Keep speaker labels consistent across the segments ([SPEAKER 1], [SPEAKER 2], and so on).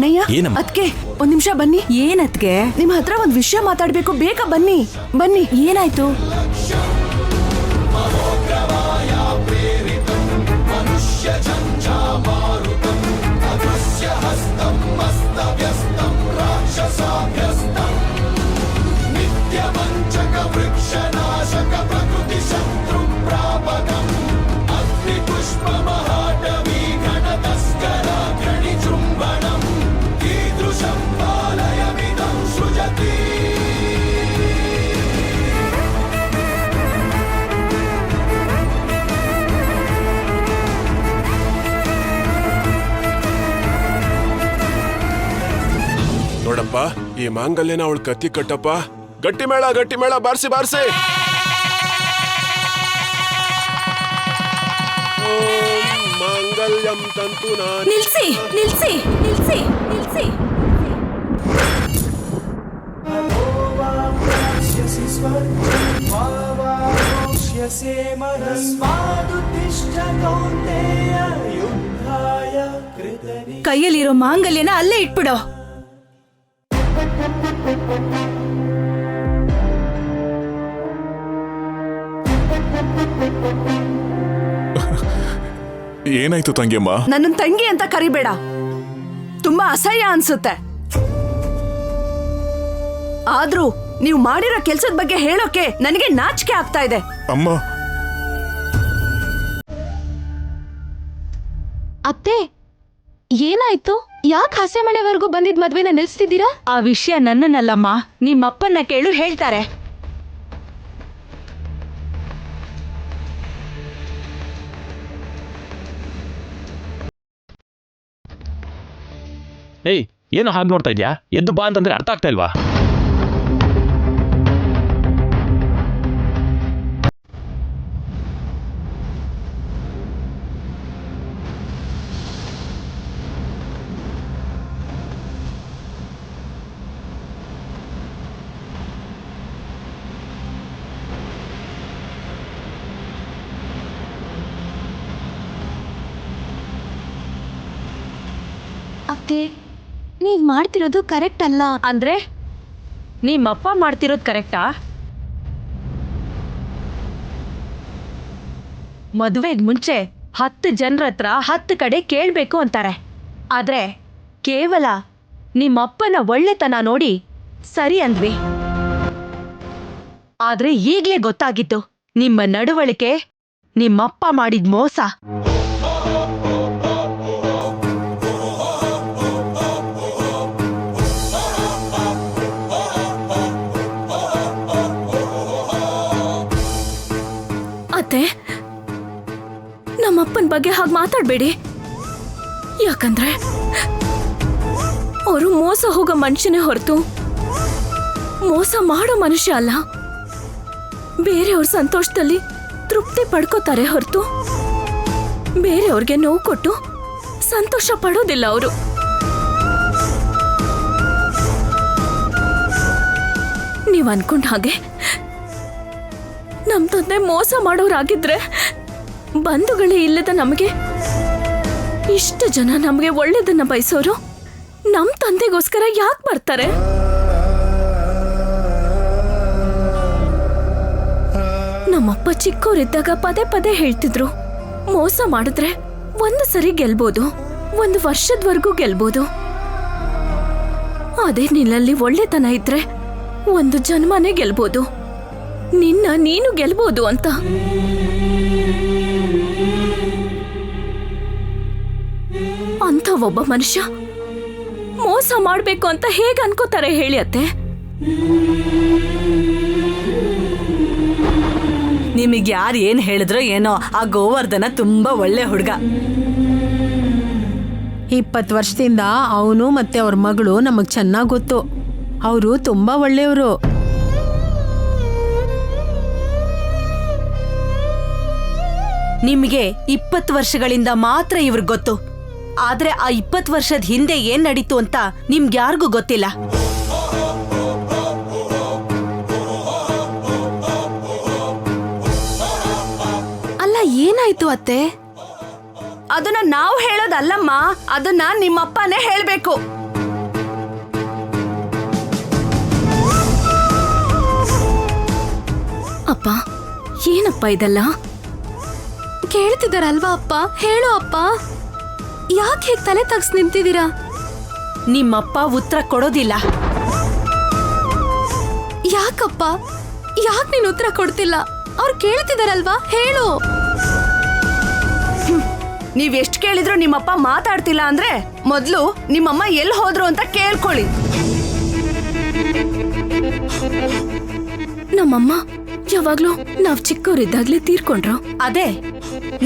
[SPEAKER 1] ಅಣ್ಣಯ್ಯ, ಅದ್ಕೆ ಒಂದ್ ನಿಮಿಷ ಬನ್ನಿ.
[SPEAKER 2] ಏನತ್ಗೆ?
[SPEAKER 1] ನಿಮ್ ಹತ್ರ ಒಂದ್ ವಿಷಯ ಮಾತಾಡ್ಬೇಕು, ಬೇಗ ಬನ್ನಿ. ಬನ್ನಿ.
[SPEAKER 2] ಏನಾಯ್ತು?
[SPEAKER 3] ನೋಡಪ್ಪ, ಈ ಮಾಂಗಲ್ಯನ ಅವಳು ಕತ್ತಿ ಕಟ್ಟಪ್ಪ. ಗಟ್ಟಿ ಮೇಳ ಬಾರ್ಸಿ ಬಾರ್ಸಿ. ಮಾಂಗಲ್ಯಂ ತಂತು
[SPEAKER 2] ನಿಲ್ಸಿ ನಿಲ್ಸಿ ನಿಲ್ಸಿ ನಿಲ್ಸಿ. ಕೈಯಲ್ಲಿರೋ ಮಾಂಗಲ್ಯನ ಅಲ್ಲೇ ಇಟ್ಬಿಡೋ.
[SPEAKER 4] ಏನಾಯ್ತು ತಂಗಿಯಮ್ಮ?
[SPEAKER 1] ನನ್ನ ತಂಗಿ ಅಂತ ಕರಿಬೇಡ, ತುಂಬಾ ಅಸಹ್ಯ ಅನ್ಸುತ್ತೆ. ಆದ್ರೂ ನೀವು ಮಾಡಿರೋ ಕೆಲ್ಸದ ಬಗ್ಗೆ ಹೇಳೋಕೆ ನನಗೆ ನಾಚಿಕೆ ಆಗ್ತಾ ಇದೆ.
[SPEAKER 4] ಅಮ್ಮ,
[SPEAKER 5] ಅತ್ತೆ ಏನಾಯ್ತು? ಯಾಕೆ ಹಸೆ ಮಳೆವರೆಗೂ ಬಂದಿದ್ ಮದ್ವೆನ ನಿಲ್ಸ್ತಿದ್ದೀರಾ?
[SPEAKER 2] ಆ ವಿಷಯ ನನ್ನನ್ನಲ್ಲಮ್ಮ, ನಿಮ್ಮಪ್ಪನ್ನ ಕೇಳು, ಹೇಳ್ತಾರೆ.
[SPEAKER 6] ಏಯ್, ಏನು ಹಾಗೆ ನೋಡ್ತಾ ಇದ್ಯಾ? ಎದ್ದು ಬಾ ಅಂತಂದ್ರೆ ಅರ್ಥ ಆಗ್ತಾ ಇಲ್ವಾ?
[SPEAKER 5] ಅತ್ತೆ, ನೀವ್ ಮಾಡ್ತಿರೋದು ಕರೆಕ್ಟ್ ಅಲ್ಲ.
[SPEAKER 2] ಅಂದ್ರೆ ನಿಮ್ಮಪ್ಪ ಮಾಡ್ತಿರೋದು ಕರೆಕ್ಟಾ? ಮದುವೆಗೆ ಮುಂಚೆ 10 ಜನರ ಹತ್ರ 10 ಕಡೆ ಕೇಳಬೇಕು ಅಂತಾರೆ. ಆದ್ರೆ ಕೇವಲ ನಿಮ್ಮಪ್ಪನ ಒಳ್ಳೆತನ ನೋಡಿ ಸರಿ ಅಂದ್ವಿ. ಆದ್ರೆ ಈಗ್ಲೇ ಗೊತ್ತಾಗಿತ್ತು ನಿಮ್ಮ ನಡವಳಿಕೆ, ನಿಮ್ಮಪ್ಪ ಮಾಡಿದ ಮೋಸ. ಅತ್ತೆ, ನಮ್ಮಪ್ಪನ ಬಗ್ಗೆ ಹಾಗೆ ಮಾತಾಡ್ಬೇಡಿ. ಯಾಕಂದ್ರೆ ಅವರು ಮೋಸ ಹೋಗೋ ಮನುಷ್ಯನೇ ಹೊರತು ಮೋಸ ಮಾಡೋ ಮನುಷ್ಯ ಅಲ್ಲ. ಬೇರೆಯವ್ರ ಸಂತೋಷದಲ್ಲಿ ತೃಪ್ತಿ ಪಡ್ಕೋತಾರೆ ಹೊರತು ಬೇರೆಯವ್ರಿಗೆ ನೋವು ಕೊಟ್ಟು ಸಂತೋಷ ಪಡೋದಿಲ್ಲ ಅವರು. ನೀವ್ ಅನ್ಕೊಂಡ ಹಾಗೆ ನಮ್ ತಂದೆ ಮೋಸ ಮಾಡೋರಾಗಿದ್ರೆ ಬಂಧುಗಳೇ ಇಲ್ಲದ ನಮಗೆ ಇಷ್ಟು ಜನ ನಮಗೆ ಒಳ್ಳೇದನ್ನ ಬಯಸೋರು ನಮ್ ತಂದೆಗೋಸ್ಕರ ಯಾಕೆ ಬರ್ತಾರೆ? ನಮ್ಮಪ್ಪ ಚಿಕ್ಕವರಿದ್ದಾಗ ಪದೇ ಪದೇ ಹೇಳ್ತಿದ್ರು, ಮೋಸ ಮಾಡಿದ್ರೆ 1 ಸರಿ ಗೆಲ್ಬೋದು, 1 ವರ್ಷದವರೆಗೂ ಗೆಲ್ಬೋದು. ಅದೇ ನಿನ್ನಲ್ಲಿ ಒಳ್ಳೆತನ ಇದ್ರೆ 1 ಜನ್ಮನೇ ಗೆಲ್ಬೋದು, ನಿನ್ನ ನೀನು ಗೆಲ್ಬೋದು ಅಂತ. ಅಂತ ಒಬ್ಬ ಮನುಷ್ಯ ಮೋಸ ಮಾಡ್ಬೇಕು ಅಂತ ಹೇಗೆ ಅನ್ಕೋತಾರೆ ಹೇಳಿ ಅತ್ತೆ? ನಿಮಗೆ ಯಾರು ಏನ್ ಹೇಳಿದ್ರೋ ಏನೋ, ಆ ಗೋವರ್ಧನ ತುಂಬಾ ಒಳ್ಳೆ ಹುಡುಗ.
[SPEAKER 7] 20 ವರ್ಷದಿಂದ ಅವನು ಮತ್ತೆ ಅವ್ರ ಮಗಳು ನಮಗ್ ಚೆನ್ನಾಗ್ ಗೊತ್ತು. ಅವರು ತುಂಬಾ ಒಳ್ಳೆಯವರು.
[SPEAKER 2] ನಿಮಗೆ 20 ವರ್ಷಗಳಿಂದ ಮಾತ್ರ ಇವ್ರಿಗೆ ಗೊತ್ತು. ಆದ್ರೆ ಆ 20 ವರ್ಷದ ಹಿಂದೆ ಏನ್ ನಡೀತು ಅಂತ ನಿಮ್ಗೆ ಯಾರಿಗೂ ಗೊತ್ತಿಲ್ಲ.
[SPEAKER 5] ಅಲ್ಲ, ಏನಾಯ್ತು ಅತ್ತೆ?
[SPEAKER 1] ಅದನ್ನ ನಾವು ಹೇಳೋದಲ್ಲಮ್ಮ, ಅದನ್ನ ನಿಮ್ಮಪ್ಪನೇ ಹೇಳ್ಬೇಕು.
[SPEAKER 2] ಅಪ್ಪ ಏನಪ್ಪ ಇದೆಲ್ಲ?
[SPEAKER 5] ಕೇಳ್ತಿದಾರಲ್ವಾ ಅಪ್ಪ, ಹೇಳು ಅಪ್ಪ. ಯಾಕೆ ಹೇಗೆ ತಲೆ ತಗ್ಸ್ ನಿಂತಿದ್ದೀರಾ?
[SPEAKER 1] ನಿಮ್ಮಪ್ಪ ಉತ್ತರ ಕೊಡೋದಿಲ್ಲ.
[SPEAKER 5] ಯಾಕಪ್ಪ, ಯಾಕೆ ನೀನು ಉತ್ತರ ಕೊಡ್ತಿಲ್ಲ? ಅವ್ರು ಕೇಳ್ತಿದಾರಲ್ವಾ, ಹೇಳು.
[SPEAKER 1] ನೀವ್ ಎಷ್ಟ್ ಕೇಳಿದ್ರು ನಿಮ್ಮಪ್ಪ ಮಾತಾಡ್ತಿಲ್ಲ ಅಂದ್ರೆ ಮೊದ್ಲು ನಿಮ್ಮಮ್ಮ ಎಲ್ಲಿ ಹೋದ್ರು ಅಂತ ಕೇಳ್ಕೊಳ್ಳಿ.
[SPEAKER 2] ನಮ್ಮಮ್ಮ ಯಾವಾಗ್ಲೂ ನಾವ್ ಚಿಕ್ಕವರಿದ್ದಾಗ್ಲೇ ತೀರ್ಕೊಂಡ್ರು.
[SPEAKER 1] ಅದೇ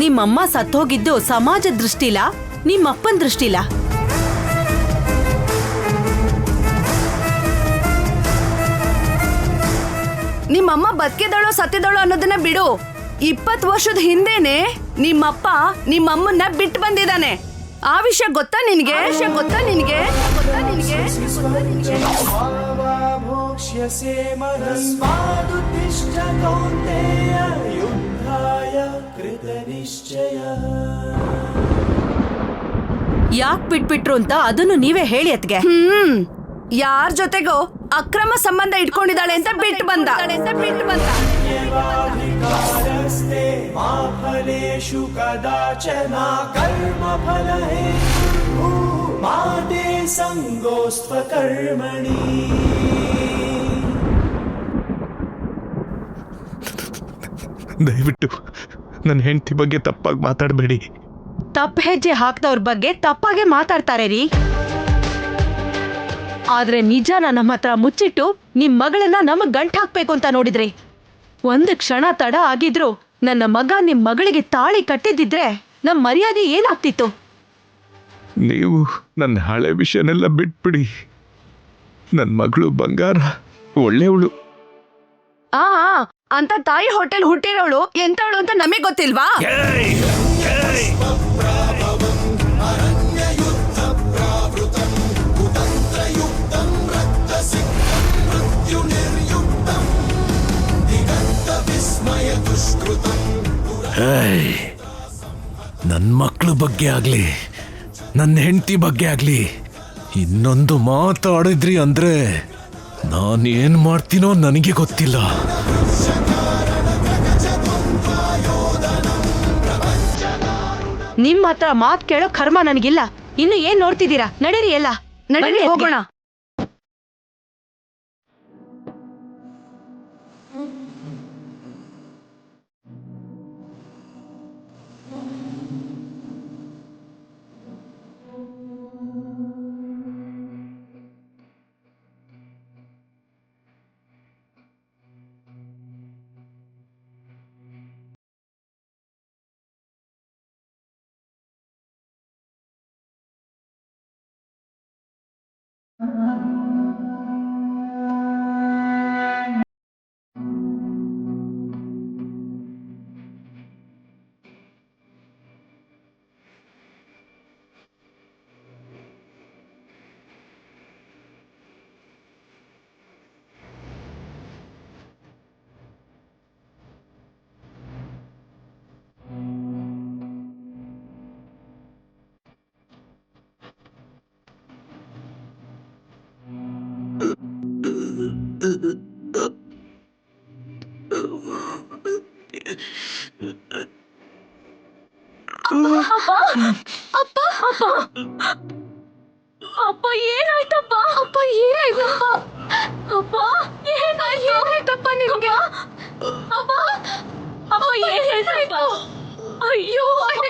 [SPEAKER 1] ನಿಮ್ಮಮ್ಮ ಸತ್ತೋಗಿದ್ದು ಸಮಾಜ ದೃಷ್ಟಿಲ, ನಿಮ್ಮಪ್ಪನ ದೃಷ್ಟಿಲ. ನಿಮ್ಮಮ್ಮ ಬದುಕಿದಳೋ ಸತ್ತಿದಳೋ ಅನ್ನೋದನ್ನ ಬಿಡು. 20 ವರ್ಷದ ಹಿಂದೆನೆ ನಿಮ್ಮಪ್ಪ ನಿಮ್ಮಮ್ಮನ್ನ ಬಿಟ್ಟು ಬಂದಿದ್ದಾನೆ. ಆ ವಿಷಯ ಗೊತ್ತಾ ನಿನಗೆ? ಗೊತ್ತಾ ನಿನಗೆ? ಯಾಕೆ ಬಿಟ್ಬಿಟ್ರು ಅಂತ ಅದನ್ನು ನೀವೇ ಹೇಳಿ ಅತ್ಗೆ. ಯಾರ ಜೊತೆಗೋ ಅಕ್ರಮ ಸಂಬಂಧ ಇಟ್ಕೊಂಡಿದ್ದಾಳೆ ಅಂತ ಬಿಟ್ಟು ಬಂದ.
[SPEAKER 4] ದಯವಿಟ್ಟು ನನ್ನ ಹೆಂಡತಿ ಬಗ್ಗೆ ತಪ್ಪಾಗಿ ಮಾತಾಡಬೇಡಿ.
[SPEAKER 1] ತಪ್ಪು ಹೆಜ್ಜೆ ಹಾಕ್ದವ್ರ ಬಗ್ಗೆ ತಪ್ಪಾಗೆ ಮಾತಾಡ್ತಾರೆ ರೀ. ಆದ್ರೆ ನಿಜಾನ ನಮ್ಮ ಹತ್ರ ಮುಚ್ಚಿಟ್ಟು ನಿಮ್ ಮಗಳನ್ನ ನಮಗ್ ಗಂಟ್ ಹಾಕ್ಬೇಕು ಅಂತ ನೋಡಿದ್ರಿ. ಒಂದು ಕ್ಷಣ ತಡ ಆಗಿದ್ರು ನನ್ನ ಮಗ ನಿಮ್ ಮಗಳಿಗೆ ತಾಳಿ ಕಟ್ಟಿದ್ದಿದ್ರೆ ನಮ್ ಮರ್ಯಾದೆ ಏನಾಗ್ತಿತ್ತು?
[SPEAKER 4] ನೀವು ನನ್ನ ಹಳೆ ವಿಷಯನೆಲ್ಲ ಬಿಟ್ಬಿಡಿ. ನನ್ನ ಮಗಳು ಬಂಗಾರ ಒಳ್ಳೆಯವಳು.
[SPEAKER 1] ಆ ಅಂತ ತಾಯಿ ಹೋಟೆಲ್ ಹುಟ್ಟಿರೋಳು ಎಂತವಳು ಅಂತ ನಮಗ್ ಗೊತ್ತಿಲ್ವಾ?
[SPEAKER 8] ನನ್ನ ಮಕ್ಕಳ ಬಗ್ಗೆ ಆಗ್ಲಿ ನನ್ನ ಹೆಂಡತಿ ಬಗ್ಗೆ ಆಗ್ಲಿ ಇನ್ನೊಂದು ಮಾತಾಡಿದ್ರಿ ಅಂದ್ರೆ ನಾನೇನ್ ಮಾಡ್ತೀನೋ ನನಗೆ ಗೊತ್ತಿಲ್ಲ.
[SPEAKER 1] ನಿಮ್ ಹತ್ರ ಮಾತ್ ಕೇಳೋ ಕರ್ಮ ನನಗಿಲ್ಲ. ಇನ್ನು ಏನ್ ನೋಡ್ತಿದ್ದೀರಾ? ನಡೀರಿ ಎಲ್ಲ, ನಡೀರಿ ಹೋಗೋಣ.
[SPEAKER 2] ಅಪ್ಪ ಏನಾಯ್ತಪ್ಪ? ಅಪ್ಪ ಏನಾಯ್ತಪ್ಪ? ಅಪ್ಪ ಏನಾಯ್ತಪ್ಪ ನಿಮ್ಗೆ? ಅಪ್ಪ ಅಪ್ಪ ಏನಾಯ್ತು? ಅಯ್ಯೋ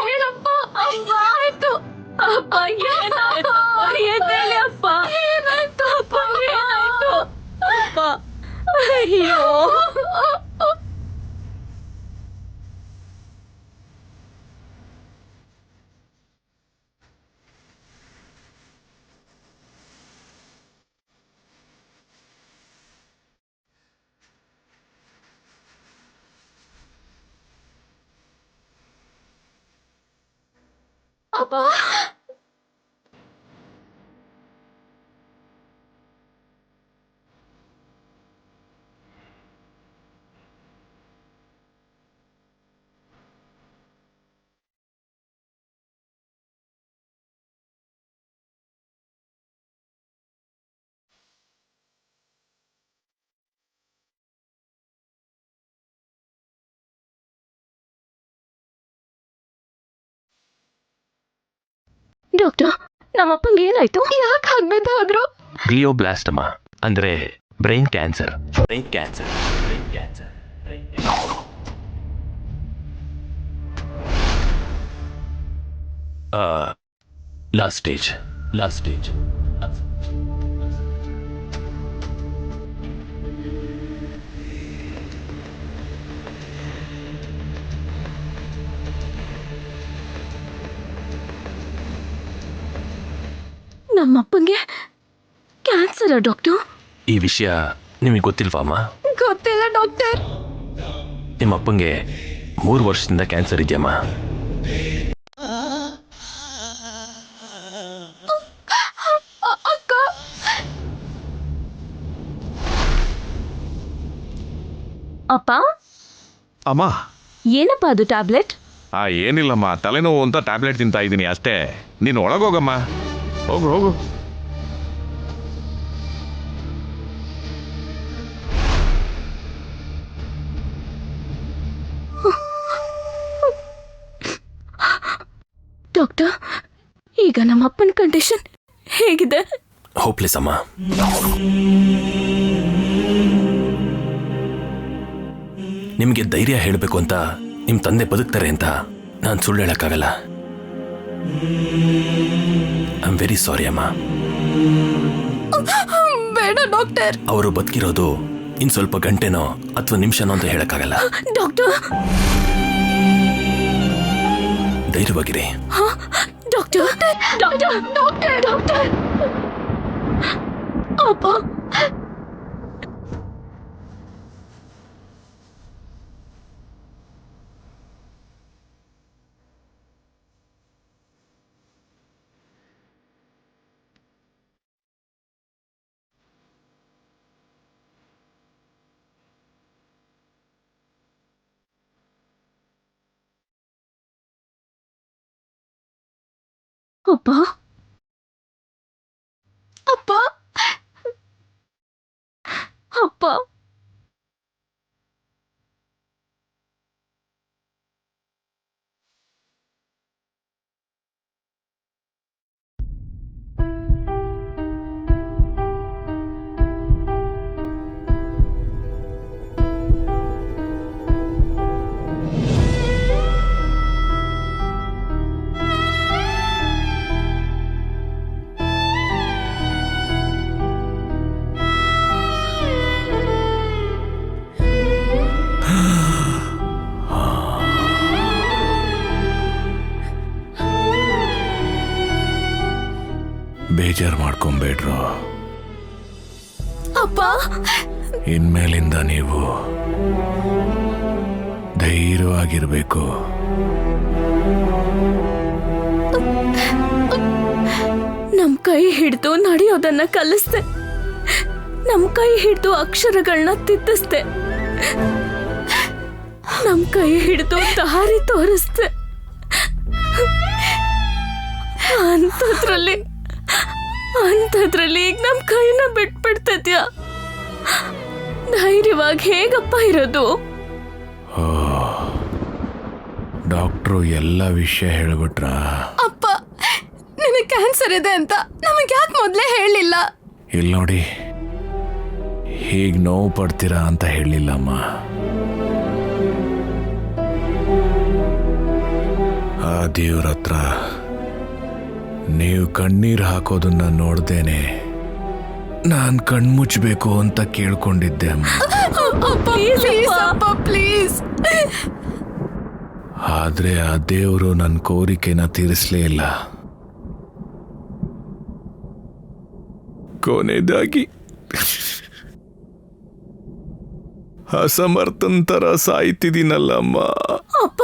[SPEAKER 2] ಹೇಳಪ್ಪ. ಅಪ್ಪ ಆಯ್ತು. ಅಪ್ಪ ಏನಾಯ್ತು? ಎದ್ದೇಳಿ ಅಪ್ಪ. ಏನಾಯ್ತು ಅಪ್ಪ? ಏನಾಯ್ತು ಅಪ್ಪ? ಅಯ್ಯೋ ಅಪ್ಪ. ಡಾಕ್ಟರ್ ನಮ್ಮಪ್ಪಂಗೆ ಏನಾಯ್ತು?
[SPEAKER 5] ಯಾಕೆ ಆಗ್ಬೇಕು ಹೋದ್ರು?
[SPEAKER 6] ಗ್ಲಿಯೋಬ್ಲಾಸ್ಟಮ ಅಂದ್ರೆ brain cancer. Brain cancer. Brain cancer. Last stage. Last stage.
[SPEAKER 2] ನಮ್ಮಪ್ಪಂಗೆ ಕ್ಯಾನ್ಸರ್ ಡಾಕ್ಟರ್?
[SPEAKER 6] ಈ ವಿಷಯ ನಿಮಗೆ ಗೊತ್ತಿಲ್ವಾ ಅಮ್ಮ?
[SPEAKER 5] ಗೊತ್ತಿಲ್ಲ ಡಾಕ್ಟರ್.
[SPEAKER 6] ನಿಮ್ಮ ಅಪ್ಪಂಗೆ 3 ವರ್ಷದಿಂದ ಕ್ಯಾನ್ಸರ್ ಇದೆಯಮ್ಮ.
[SPEAKER 2] ಅಪ್ಪ
[SPEAKER 4] ಅಮ್ಮ
[SPEAKER 2] ಏನಪ್ಪ ಅದು ಟ್ಯಾಬ್ಲೆಟ್?
[SPEAKER 4] ಏನಿಲ್ಲಮ್ಮ, ತಲೆನೋವು ಅಂತ ಟ್ಯಾಬ್ಲೆಟ್ ತಿಂತಾ ಇದ್ದೀನಿ ಅಷ್ಟೇ. ನೀನು ಒಳಗೋಗಮ್ಮ. ಹೋಗು ಹೋಗು.
[SPEAKER 2] ಡಾಕ್ಟರ್ ಈಗ ನಮ್ಮ ಅಪ್ಪನ ಕಂಡೀಷನ್ ಹೇಗಿದೆ?
[SPEAKER 6] ಹೋಪ್ಲೆಸ್ ಅಮ್ಮ. ನಿಮಗೆ ಧೈರ್ಯ ಹೇಳಬೇಕು ಅಂತ ನಿಮ್ಮ ತಂದೆ ಬದುಕ್ತಾರೆ ಅಂತ ನಾನು ಸುಳ್ಳು ಹೇಳಕ್ಕಾಗಲ್ಲ. ಐ ಆಮ್ ವೆರಿ ಸಾರಿ ಅಮ್ಮ.
[SPEAKER 5] ಬೇಡ ಡಾಕ್ಟರ್.
[SPEAKER 6] ಅವರು ಬದುಕಿರೋದು ಇನ್ ಸ್ವಲ್ಪ ಗಂಟೆನೋ ಅಥವಾ ನಿಮಿಷನೋ ಅಂತ ಹೇಳಕ್ಕಾಗಲ್ಲ.
[SPEAKER 2] ಡಾಕ್ಟರ್
[SPEAKER 6] ಧೈರ್ಯವಾಗಿರಿ.
[SPEAKER 2] ಡಾಕ್ಟರ್ ಡಾಕ್ಟರ್ ಡಾಕ್ಟರ್ ಡಾಕ್ಟರ್ ಅಪ್ಪ ಅಪ್ಪ
[SPEAKER 5] ಅಪ್ಪ
[SPEAKER 2] ಅಪ್ಪ
[SPEAKER 8] ಬೇಜಾರು ಮಾಡ್ಕೊಂಬೇಡ್ರು.
[SPEAKER 2] ಅಪ್ಪ
[SPEAKER 8] ಇನ್ಮೇಲಿಂದ ನೀವು ಧೈರ್ಯವಾಗಿರ್ಬೇಕು.
[SPEAKER 2] ನಮ್ ಕೈ ಹಿಡಿದು ನಡೆಯೋದನ್ನ ಕಲಿಸ್ದೆ. ನಮ್ ಕೈ ಹಿಡಿದು ಅಕ್ಷರಗಳನ್ನ ತಿದ್ದಿಸ್ದೆ. ನಮ್ ಕೈ ಹಿಡಿದು ದಾರಿ ತೋರಿಸ್ದೆ. ಅಂಥದ್ರಲ್ಲಿ ಈಗ ನಮ್ ಕೈನ ಬಿಟ್ಬಿಡ್ತಿದ್ಯಾ? ಧೈರ್ಯವಾಗಿ ಹೇಗಪ್ಪ ಇರೋದು?
[SPEAKER 8] ಡಾಕ್ಟ್ರು ಎಲ್ಲ ವಿಷಯ ಹೇಳ್ಬಿಟ್ರ?
[SPEAKER 5] ಅಪ್ಪ ನಿನಗೆ ಕ್ಯಾನ್ಸರ್ ಇದೆ ಅಂತ ನಮಗೆ ಯಾಕೆ ಮೊದಲೇ ಹೇಳಿಲ್ಲ?
[SPEAKER 8] ಇಲ್ಲಿ ನೋಡಿ, ಹೀಗೆ ನೋವು ಪಡ್ತೀರಾ ಅಂತ ಹೇಳಿಲ್ಲಮ್ಮ. ಆ ದೇವ್ರ ಹತ್ರ ನೀವು ಕಣ್ಣೀರು ಹಾಕೋದನ್ನ ನೋಡ್ದೇನೆ ನಾನು ಕಣ್ಮುಚ್ಚಬೇಕು ಅಂತ ಕೇಳ್ಕೊಂಡಿದ್ದೆ ಅಮ್ಮ.
[SPEAKER 5] ಪ್ಲೀಸ್.
[SPEAKER 8] ಆದ್ರೆ ಆ ದೇವರು ನನ್ನ ಕೋರಿಕೆನ ತೀರಿಸಲೇ ಇಲ್ಲ. ಕೊನೆದಾಗಿ ಅಸಮರ್ಥನ್ ತರ ಸಾಯ್ತಿದ್ದೀನಲ್ಲಮ್ಮ.
[SPEAKER 2] ಅಪ್ಪ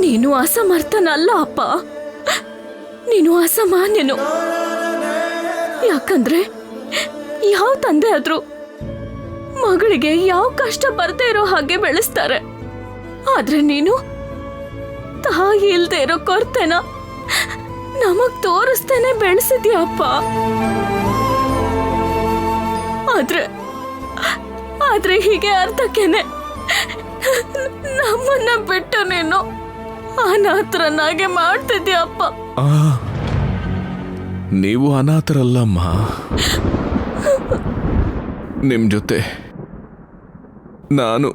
[SPEAKER 2] ನೀನು ಅಸಮರ್ಥನಲ್ಲ ಅಪ್ಪ, ನೀನು ಅಸಾಮಾನ್ಯನು. ಯಾಕಂದ್ರೆ ಯಾವ ತಂದೆ ಆದ್ರೂ ಮಗಳಿಗೆ ಯಾವ ಕಷ್ಟ ಬರ್ದೇ ಇರೋ ಹಾಗೆ ಬೆಳೆಸ್ತಾರೆ. ಆದ್ರೆ ನೀನು ತಾಯಿ ಇಲ್ದೇ ಇರೋ ಕೊರತೆನ ನಮಗ್ ತೋರಿಸ್ತೇನೆ ಬೆಳೆಸಿದ್ಯಾ ಅಪ್ಪ. ಆದ್ರೆ ಹೀಗೆ ಅರ್ಥಕ್ಕೇನೆ ನಮ್ಮನ್ನ ಬಿಟ್ಟು ನೀನು ಅನಾಥರನ್ನಾಗೆ ಮಾಡ್ತಿದ್ಯಪ್ಪ.
[SPEAKER 8] ಆ, ನೀವು ಅನಾಥರಲ್ಲಮ್ಮ. ನಿಮ್ ಜೊತೆ ನಾನು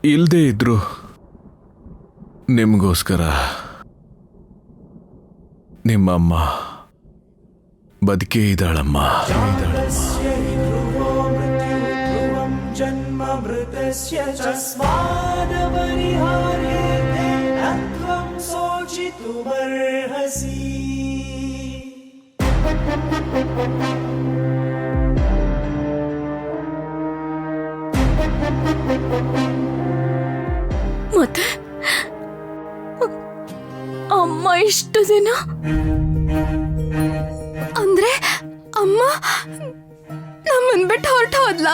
[SPEAKER 8] ಇಲ್ದೇ ಇದ್ರು ನಿಮ್ಗೋಸ್ಕರ ನಿಮ್ಮಮ್ಮ ಬದುಕೇ ಇದ್ದಾಳಮ್ಮ.
[SPEAKER 2] ಮತ್ತೆ ಅಮ್ಮ ಇಷ್ಟು ದಿನ
[SPEAKER 5] ಅಂದ್ರೆ ಅಮ್ಮ ನಮ್ಮನ್ ಬಿಟ್ಟು ಹೊರಟು ಹೋದ್ಲ?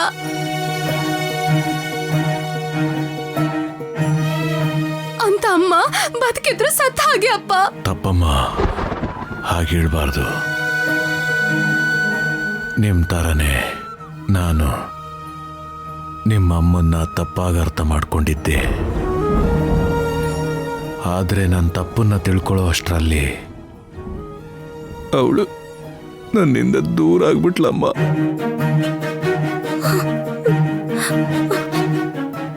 [SPEAKER 5] ಅಂತ ಅಮ್ಮ ಬದುಕಿದ್ರು ಸತ್ತ ಹಾಗೆ ಅಪ್ಪ.
[SPEAKER 8] ತಪ್ಪಮ್ಮ, ಹಾಗೆ ಹೇಳ್ಬಾರ್ದು. ನಿಮ್ ತರನೇ ನಾನು ನಿಮ್ಮ ಅಮ್ಮನ್ನ ತಪ್ಪಾಗಿ ಅರ್ಥ ಮಾಡ್ಕೊಂಡಿದ್ದೆ. ಆದ್ರೆ ನನ್ನ ತಪ್ಪನ್ನ ತಿಳ್ಕೊಳ್ಳೋ ಅಷ್ಟರಲ್ಲಿ ಅವಳು ನನ್ನಿಂದ ದೂರ ಆಗ್ಬಿಟ್ಲಮ್ಮ.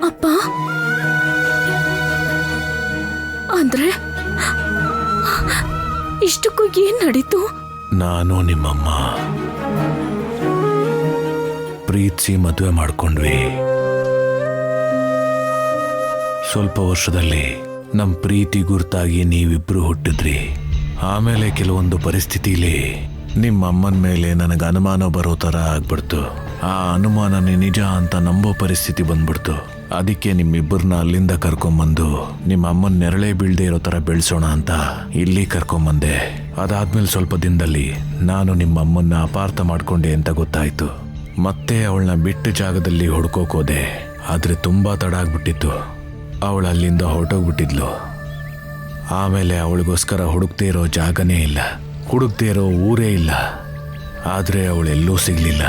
[SPEAKER 2] ಅಪ್ಪ ಅಂದ್ರೆ ಇಷ್ಟಕ್ಕೂ ಏನ್ ನಡೀತು?
[SPEAKER 8] ನಾನು ನಿಮ್ಮಮ್ಮ ಪ್ರೀತಿಸಿ ಮದುವೆ ಮಾಡ್ಕೊಂಡ್ವಿ. ಸ್ವಲ್ಪ ವರ್ಷದಲ್ಲಿ ನಮ್ಮ ಪ್ರೀತಿ ಗುರ್ತಾಗಿ ನೀವಿಬ್ರು ಹುಟ್ಟಿದ್ರಿ. ಆಮೇಲೆ ಕೆಲವೊಂದು ಪರಿಸ್ಥಿತಿಲಿ ನಿಮ್ಮ ಅಮ್ಮನ ಮೇಲೆ ನನಗೆ ಅನುಮಾನ ಬರೋ ಥರ ಆಗ್ಬಿಡ್ತು. ಆ ಅನುಮಾನನೇ ನಿಜ ಅಂತ ನಂಬೋ ಪರಿಸ್ಥಿತಿ ಬಂದ್ಬಿಡ್ತು. ಅದಕ್ಕೆ ನಿಮ್ಮಿಬ್ಬರನ್ನ ಅಲ್ಲಿಂದ ಕರ್ಕೊಂಬಂದು ನಿಮ್ಮ ಅಮ್ಮನ ನೆರಳೆ ಬೀಳ್ದೇ ಇರೋ ಥರ ಬೆಳೆಸೋಣ ಅಂತ ಇಲ್ಲಿ ಕರ್ಕೊಂಬಂದೆ. ಅದಾದ್ಮೇಲೆ ಸ್ವಲ್ಪ ದಿನದಲ್ಲಿ ನಾನು ನಿಮ್ಮ ಅಮ್ಮನ್ನ ಅಪಾರ್ಥ ಮಾಡ್ಕೊಂಡೆ ಅಂತ ಗೊತ್ತಾಯ್ತು. ಮತ್ತೆ ಅವಳನ್ನ ಬಿಟ್ಟ ಜಾಗದಲ್ಲಿ ಹುಡ್ಕೋಕೋದೆ. ಆದ್ರೆ ತುಂಬಾ ತಡ ಆಗ್ಬಿಟ್ಟಿತ್ತು. ಅವಳು ಅಲ್ಲಿಂದ ಹೊರಟೋಗ್ಬಿಟ್ಟಿದ್ಲು. ಆಮೇಲೆ ಅವಳಿಗೋಸ್ಕರ ಹುಡುಕ್ದೇ ಇರೋ ಜಾಗನೇ ಇಲ್ಲ, ಹುಡುಕ್ದೇ ಇರೋ ಊರೇ ಇಲ್ಲ. ಆದ್ರೆ ಅವಳೆಲ್ಲೂ ಸಿಗ್ಲಿಲ್ಲ.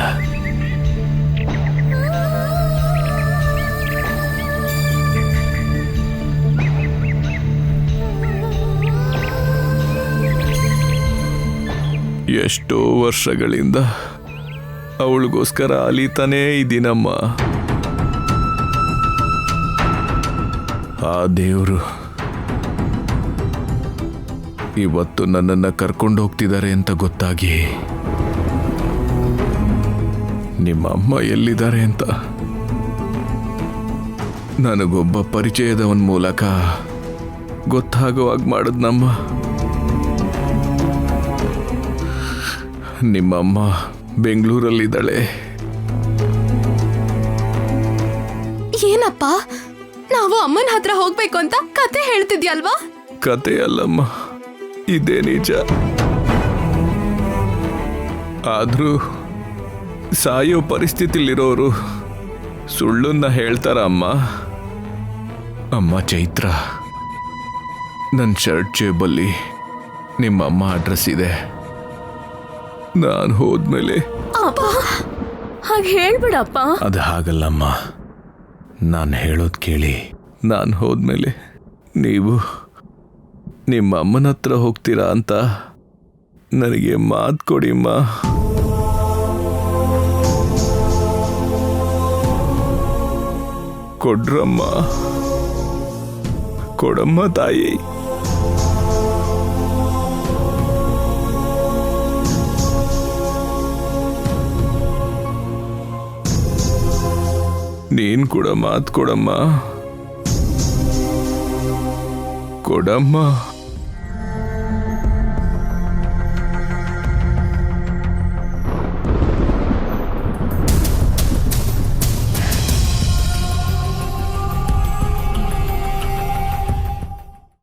[SPEAKER 8] ಎಷ್ಟೋ ವರ್ಷಗಳಿಂದ ಅವಳಿಗೋಸ್ಕರ ಅಲಿತಾನೇ ಇದ್ದೀನಮ್ಮ. ಆ ದೇವರು ಇವತ್ತು ನನ್ನನ್ನು ಕರ್ಕೊಂಡು ಹೋಗ್ತಿದ್ದಾರೆ ಅಂತ ಗೊತ್ತಾಗಿ ನಿಮ್ಮ ಅಮ್ಮ ಎಲ್ಲಿದ್ದಾರೆ ಅಂತ ನನಗೊಬ್ಬ ಪರಿಚಯದವನ ಮೂಲಕ ಗೊತ್ತಾಗುವಾಗ ಮಾಡಿದ್ನಮ್ಮ. ನಿಮ್ಮಮ್ಮ ಬೆಂಗಳೂರಲ್ಲಿದ್ದಾಳೆ.
[SPEAKER 5] ಏನಪ್ಪ, ನಾವು ಅಮ್ಮನ ಹತ್ರ ಹೋಗ್ಬೇಕು ಅಂತ ಕತೆ ಹೇಳ್ತಿದ್ಯಲ್ವಾ?
[SPEAKER 8] ಕತೆ ಅಲ್ಲಮ್ಮ, ಇದೇ ನಿಜ. ಆದ್ರೂ ಸಾಯೋ ಪರಿಸ್ಥಿತಿಲಿರೋರು ಸುಳ್ಳನ್ನ ಹೇಳ್ತಾರ ಅಮ್ಮ. ಅಮ್ಮ ಚೈತ್ರ, ನನ್ನ ಶರ್ಟ್ ಜೇಬಲ್ಲಿ ನಿಮ್ಮಮ್ಮ ಅಡ್ರೆಸ್ ಇದೆ. ನಾನು ಹೋದ್ಮೇಲೆ
[SPEAKER 2] ಅಪ್ಪ ಹಾಗೆ ಹೇಳ್ಬಿಡಪ್ಪ.
[SPEAKER 8] ಅದು ಹಾಗಲ್ಲಮ್ಮ, ನಾನು ಹೇಳೋದು ಕೇಳಿ. ನಾನು ಹೋದ್ಮೇಲೆ ನೀವು ನಿಮ್ಮ ಅಮ್ಮನ ಹತ್ರ ಹೋಗ್ತೀರಾ ಅಂತ ನನಗೆ ಮಾತು ಕೊಡಿಮ್ಮ. ಕೊಡ್ರಮ್ಮ, ಕೊಡಮ್ಮ ತಾಯಿ. ನೀನ್ ಕೂಡ ಮಾತು ಕೊಡಮ್ಮ, ಕೊಡಮ್ಮ.